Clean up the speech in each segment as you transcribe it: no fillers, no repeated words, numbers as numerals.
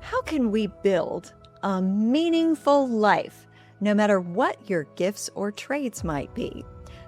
How can we build a meaningful life, no matter what your gifts or trades might be?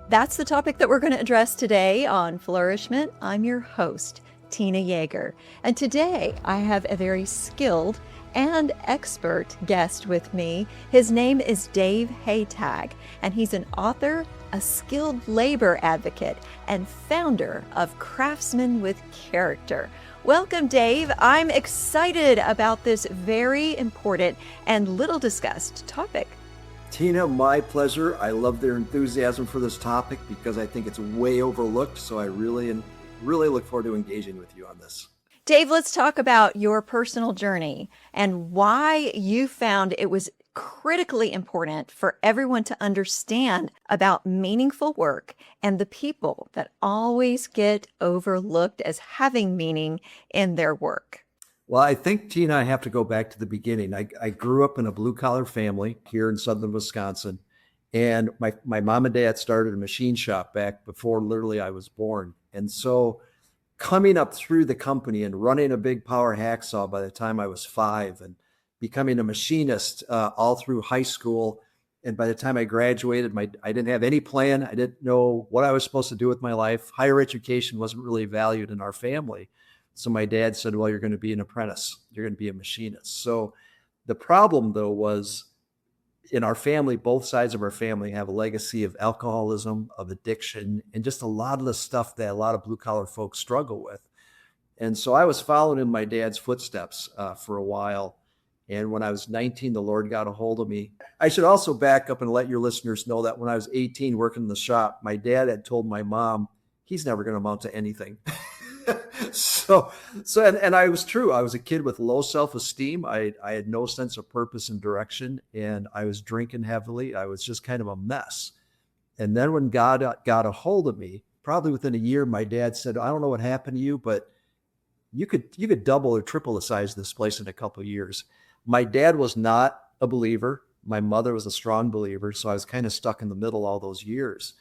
That's the topic that we're going to address today on Flourish-Meant. I'm your host, Tina Yeager. And today I have a very skilled and expert guest with me. His name is Dave Hataj, and he's an author, a skilled labor advocate, and founder of Craftsmen with Character. Welcome, Dave. I'm excited about this very important and little discussed topic. Tina, my pleasure. I love their enthusiasm for this topic because I think it's way overlooked. So I really look forward to engaging with you on this. Dave, let's talk about your personal journey and why you found it was critically important for everyone to understand about meaningful work and the people that always get overlooked as having meaning in their work. Well, I think, Tina, I have to go back to the beginning. I grew up in a blue-collar family here in southern Wisconsin, and my mom and dad started a machine shop back before literally I was born. And so coming up through the company and running a big power hacksaw by the time I was 5 and becoming a machinist all through high school. And by the time I graduated, I didn't have any plan. I didn't know what I was supposed to do with my life. Higher education wasn't really valued in our family. So my dad said, well, you're going to be an apprentice. You're going to be a machinist. So the problem, though, was in our family, both sides of our family have a legacy of alcoholism, of addiction, and just a lot of the stuff that a lot of blue-collar folks struggle with. And so I was following in my dad's footsteps for a while. And when I was 19, the Lord got a hold of me. I should also back up and let your listeners know that when I was 18 working in the shop, my dad had told my mom, he's never going to amount to anything. And I was true. I was a kid with low self-esteem. I had no sense of purpose and direction, and I was drinking heavily. I was just kind of a mess. And then when God got a hold of me, probably within a year, my dad said, I don't know what happened to you, but you could double or triple the size of this place in a couple of years. My dad was not a believer. My mother was a strong believer. So I was kind of stuck in the middle all those years.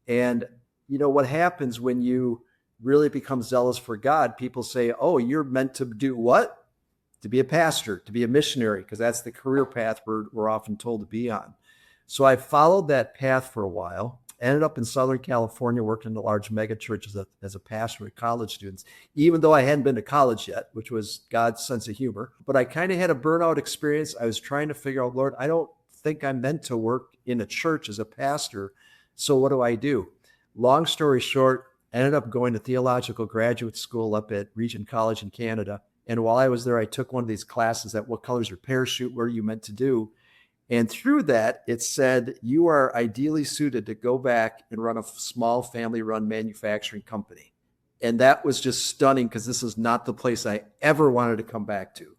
And you know what happens when you really become zealous for God? People say, oh, you're meant to do what? To be a pastor, to be a missionary, because that's the career path we're often told to be on. So I followed that path for a while. Ended up in Southern California, working in a large mega church as a pastor with college students, even though I hadn't been to college yet, which was God's sense of humor. But I kind of had a burnout experience. I was trying to figure out, Lord, I don't think I'm meant to work in a church as a pastor. So what do I do? Long story short, ended up going to theological graduate school up at Regent College in Canada. And while I was there, I took one of these classes at What Color's Your Parachute? What are you meant to do? And through that, it said, you are ideally suited to go back and run a small family-run manufacturing company. And that was just stunning because this is not the place I ever wanted to come back to.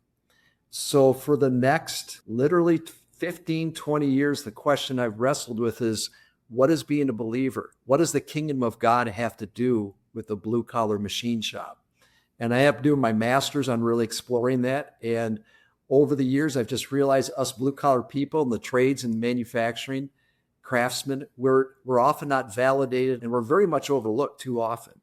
So for the next literally 15, 20 years, the question I've wrestled with is, what is being a believer? What does the kingdom of God have to do with the blue-collar machine shop? And I have doing my master's on really exploring that. And over the years, I've just realized us blue-collar people in the trades and manufacturing, craftsmen, we're often not validated and we're very much overlooked too often.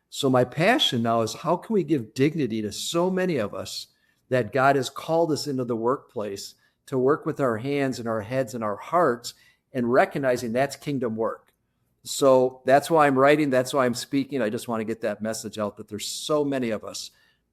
So my passion now is how can we give dignity to so many of us that God has called us into the workplace to work with our hands and our heads and our hearts and recognizing that's kingdom work. So that's why I'm writing. That's why I'm speaking. I just want to get that message out that there's so many of us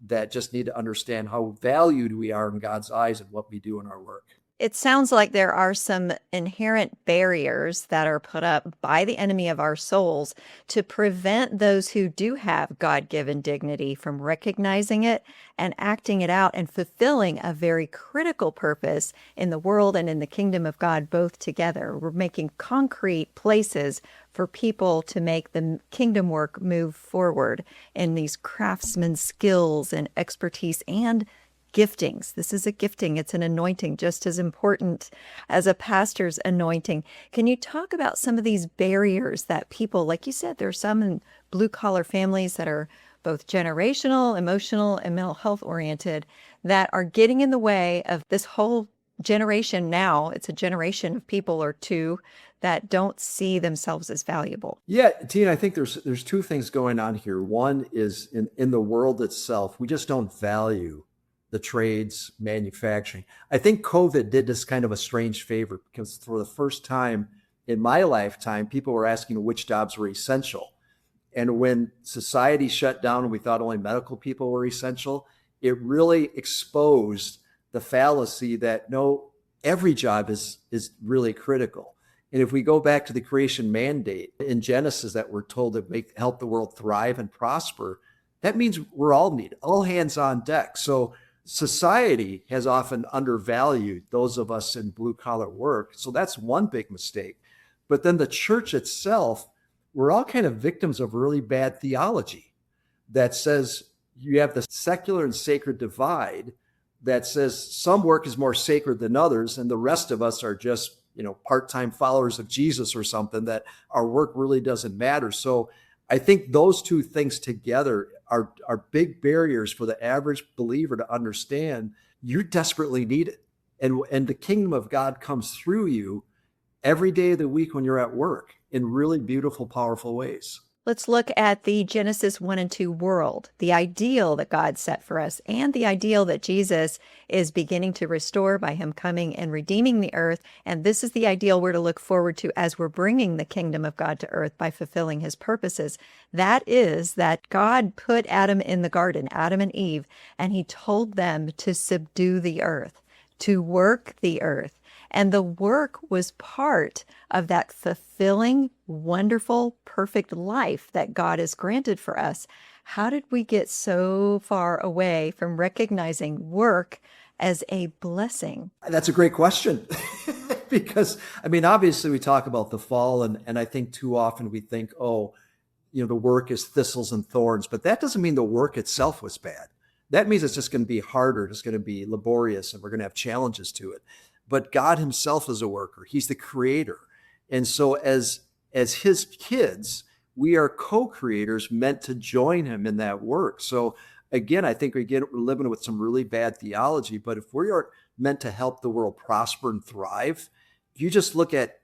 that just need to understand how valued we are in God's eyes and what we do in our work. It sounds like there are some inherent barriers that are put up by the enemy of our souls to prevent those who do have God-given dignity from recognizing it and acting it out and fulfilling a very critical purpose in the world and in the kingdom of God both together. We're making concrete places for people to make the kingdom work move forward in these craftsman skills and expertise and giftings. This is a gifting. It's an anointing just as important as a pastor's anointing. Can you talk about some of these barriers that people, like you said, there are some in blue collar families that are both generational, emotional, and mental health oriented that are getting in the way of this whole generation now? It's a generation of people or two that don't see themselves as valuable. Yeah, Tina, I think there's two things going on here. One is in the world itself, we just don't value the trades, manufacturing. I think COVID did this kind of a strange favor because for the first time in my lifetime, people were asking which jobs were essential. And when society shut down and we thought only medical people were essential, it really exposed the fallacy that no, every job is really critical. And if we go back to the creation mandate in Genesis that we're told to help the world thrive and prosper, that means we're all needed, all hands on deck. So society has often undervalued those of us in blue collar work. So that's one big mistake. But then the church itself, we're all kind of victims of really bad theology that says you have the secular and sacred divide that says some work is more sacred than others, and the rest of us are just, part-time followers of Jesus or something, that our work really doesn't matter. So I think those two things together are big barriers for the average believer to understand you're desperately needed. And the kingdom of God comes through you every day of the week when you're at work in really beautiful, powerful ways. Let's look at the Genesis 1 and 2 world, the ideal that God set for us, and the ideal that Jesus is beginning to restore by him coming and redeeming the earth. And this is the ideal we're to look forward to as we're bringing the kingdom of God to earth by fulfilling his purposes. That is that God put Adam in the garden, Adam and Eve, and he told them to subdue the earth, to work the earth. And the work was part of that fulfilling, wonderful, perfect life that God has granted for us. How did we get so far away from recognizing work as a blessing? That's a great question. Because, obviously we talk about the fall, and I think too often we think, the work is thistles and thorns, but that doesn't mean the work itself was bad. That means it's just going to be harder, it's going to be laborious, and we're going to have challenges to it. But God himself is a worker. He's the creator. And so as his kids, we are co-creators meant to join him in that work. So again, I think we're living with some really bad theology, but if we are meant to help the world prosper and thrive, you just look at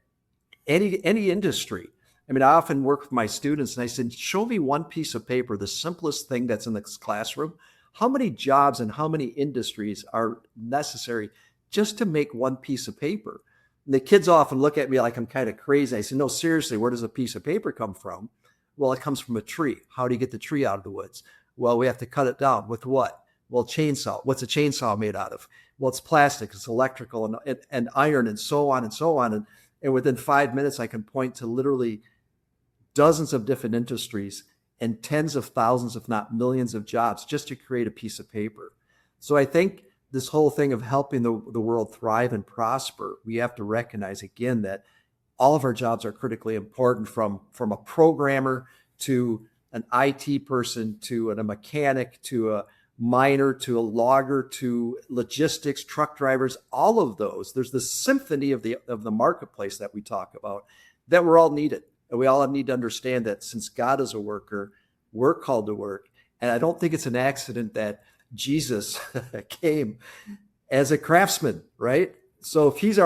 any industry. I often work with my students and I said, show me one piece of paper, the simplest thing that's in this classroom. How many jobs and how many industries are necessary just to make one piece of paper? And the kids often look at me like I'm kind of crazy. I say, no, seriously, where does a piece of paper come from? Well, it comes from a tree. How do you get the tree out of the woods? Well, we have to cut it down. With what? Well, chainsaw. What's a chainsaw made out of? Well, it's plastic, it's electrical and iron and so on and so on. And within 5 minutes, I can point to literally dozens of different industries and tens of thousands, if not millions of jobs just to create a piece of paper. So I think this whole thing of helping the world thrive and prosper, we have to recognize again that all of our jobs are critically important, from a programmer to an IT person to a mechanic to a miner to a logger to logistics, truck drivers, all of those. There's the symphony of the marketplace that we talk about, that we're all needed. And we all need to understand that since God is a worker, we're called to work. And I don't think it's an accident that Jesus came as a craftsman, right? So if he's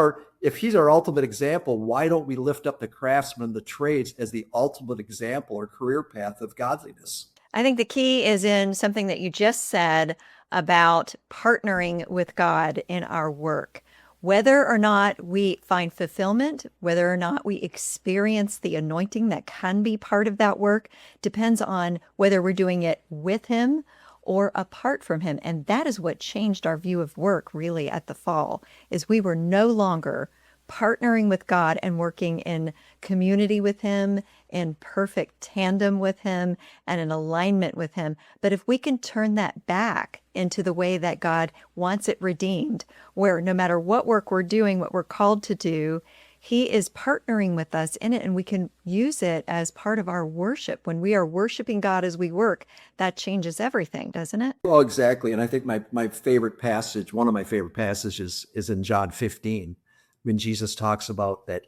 our ultimate example, why don't we lift up the craftsmen, the trades, as the ultimate example or career path of godliness? I think the key is in something that you just said about partnering with God in our work. Whether or not we find fulfillment, whether or not we experience the anointing that can be part of that work, depends on whether we're doing it with him or apart from him. And that is what changed our view of work really at the fall, is we were no longer partnering with God and working in community with him, in perfect tandem with him, and in alignment with him. But if we can turn that back into the way that God wants it redeemed, where no matter what work we're doing, what we're called to do, he is partnering with us in it, and we can use it as part of our worship. When we are worshiping God as we work, that changes everything, doesn't it? Well, exactly. And I think my favorite passage, one of my favorite passages, is in John 15, when Jesus talks about that,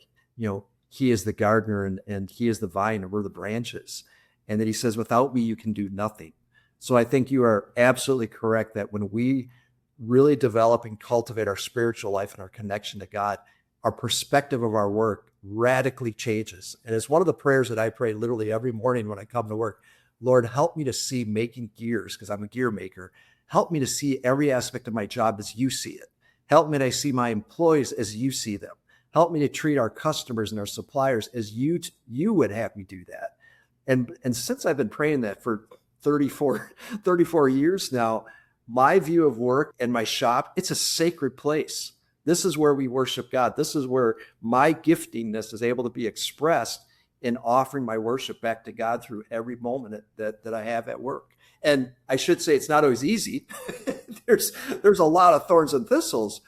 he is the gardener and he is the vine and we're the branches. And that he says, without me, you can do nothing. So I think you are absolutely correct that when we really develop and cultivate our spiritual life and our connection to God, our perspective of our work radically changes. And it's one of the prayers that I pray literally every morning when I come to work. Lord, help me to see making gears, because I'm a gear maker. Help me to see every aspect of my job as you see it. Help me to see my employees as you see them. Help me to treat our customers and our suppliers as you would have me do that. And since I've been praying that for 34 years now, my view of work and my shop, it's a sacred place. This is where we worship God. This is where my giftingness is able to be expressed in offering my worship back to God through every moment that I have at work. And I should say it's not always easy. There's a lot of thorns and thistles,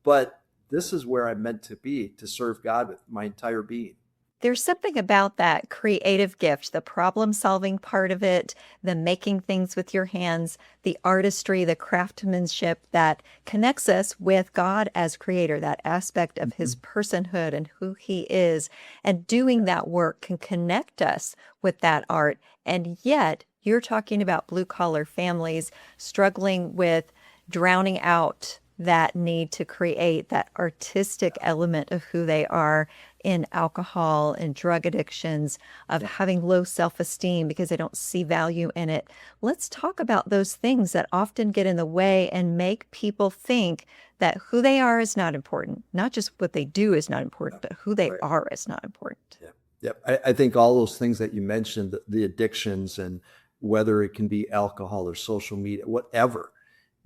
but this is where I'm meant to be, to serve God with my entire being. There's something about that creative gift, the problem-solving part of it, the making things with your hands, the artistry, the craftsmanship that connects us with God as creator, that aspect of his personhood and who he is. And doing that work can connect us with that art. And yet, you're talking about blue-collar families struggling with drowning out that need to create that artistic element of who they are in alcohol and drug addictions, of having low self-esteem because they don't see value in it. Let's talk about those things that often get in the way and make people think that who they are is not important. Not just what they do is not important, but who they are is not important. Yeah. Yep. I think all those things that you mentioned, the addictions, and whether it can be alcohol or social media, whatever,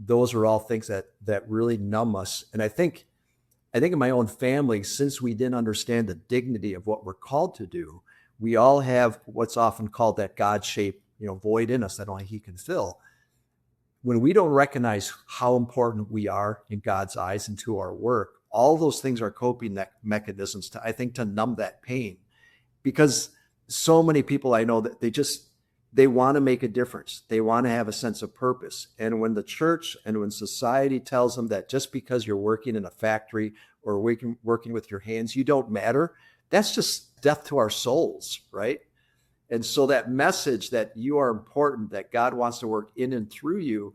those are all things that really numb us. And I think in my own family, since we didn't understand the dignity of what we're called to do, we all have what's often called that God-shaped, void in us that only he can fill. When we don't recognize how important we are in God's eyes and to our work, all those things are coping mechanisms to numb that pain. Because so many people I know that they want to make a difference. They want to have a sense of purpose. And when the church and when society tells them that just because you're working in a factory or working with your hands, you don't matter, that's just death to our souls, right? And so that message that you are important, that God wants to work in and through you,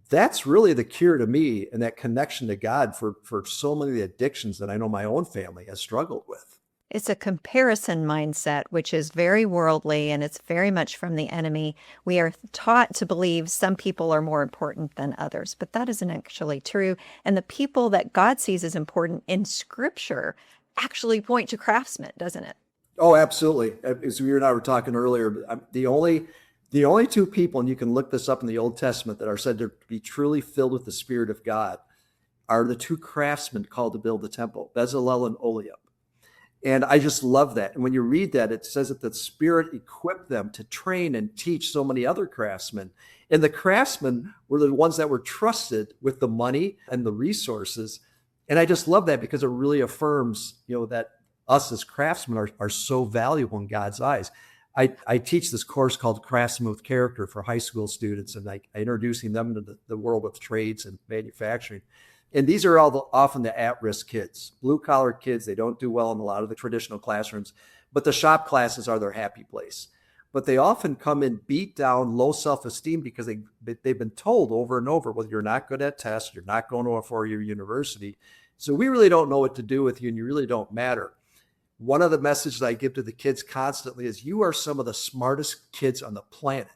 that's really the cure to me, and that connection to God for so many of the addictions that I know my own family has struggled with. It's a comparison mindset, which is very worldly, and it's very much from the enemy. We are taught to believe some people are more important than others, but that isn't actually true. And the people that God sees as important in Scripture actually point to craftsmen, doesn't it? Oh, absolutely. As you and I were talking earlier, the only two people, and you can look this up in the Old Testament, that are said to be truly filled with the Spirit of God are the two craftsmen called to build the temple, Bezalel and Oholiab. And I just love that. And when you read that, it says that the Spirit equipped them to train and teach so many other craftsmen. And the craftsmen were the ones that were trusted with the money and the resources. And I just love that because it really affirms, that us as craftsmen are so valuable in God's eyes. I teach this course called Craftsmen with Character for high school students, and I introducing them to the world of trades and manufacturing. And these are often the at-risk kids, blue-collar kids. They don't do well in a lot of the traditional classrooms, but the shop classes are their happy place. But they often come in beat down, low self-esteem because they've been told over and over, well, you're not good at tests, you're not going to a four-year university, so we really don't know what to do with you, and you really don't matter. One of the messages I give to the kids constantly is, you are some of the smartest kids on the planet.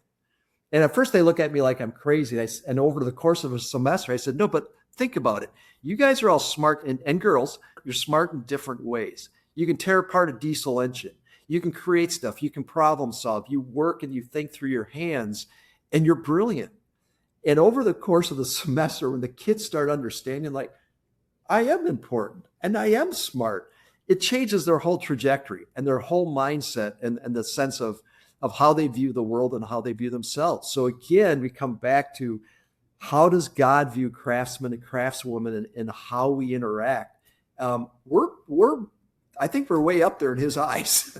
And at first they look at me like I'm crazy. And over the course of a semester, I said, no, but think about it. You guys are all smart, and girls, you're smart in different ways. You can tear apart a diesel engine. You can create stuff. You can problem solve. You work and you think through your hands, and you're brilliant. And over the course of the semester, when the kids start understanding, like, I am important and I am smart, it changes their whole trajectory and their whole mindset and the sense of how they view the world and how they view themselves. So again, we come back to, how does God view craftsmen and craftswomen and how we interact? I think we're way up there in his eyes.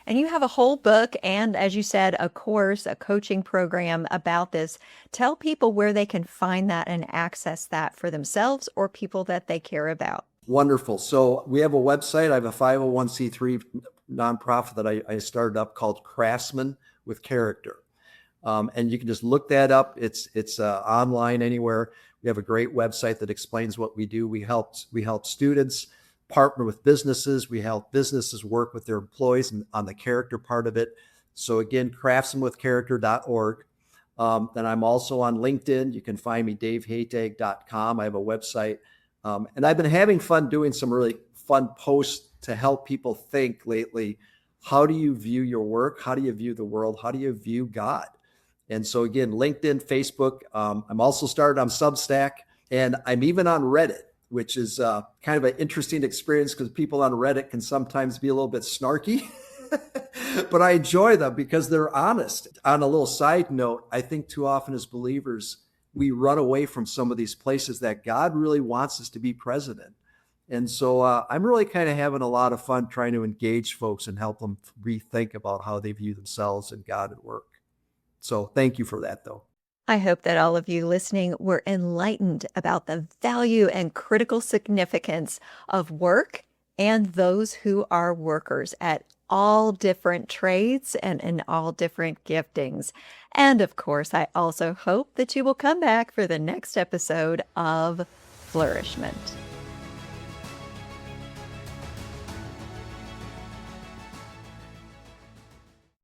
And you have a whole book and, as you said, a course, a coaching program about this. Tell people where they can find that and access that for themselves or people that they care about. Wonderful. So we have a website. I have a 501c3 nonprofit that I started up called Craftsmen with Character. And you can just look that up. It's online anywhere. We have a great website that explains what we do. We help students partner with businesses. We help businesses work with their employees on the character part of it. So again, craftsmanwithcharacter.org. Then I'm also on LinkedIn. You can find me, davehataj.com. I have a website. And I've been having fun doing some really fun posts to help people think lately. How do you view your work? How do you view the world? How do you view God? And so again, LinkedIn, Facebook. I'm also started on Substack, and I'm even on Reddit, which is kind of an interesting experience because people on Reddit can sometimes be a little bit snarky. But I enjoy them because they're honest. On a little side note, I think too often as believers, we run away from some of these places that God really wants us to be present in. And so I'm really kind of having a lot of fun trying to engage folks and help them rethink about how they view themselves and God at work. So thank you for that, though. I hope that all of you listening were enlightened about the value and critical significance of work and those who are workers at all different trades and in all different giftings. And of course, I also hope that you will come back for the next episode of Flourish-Meant.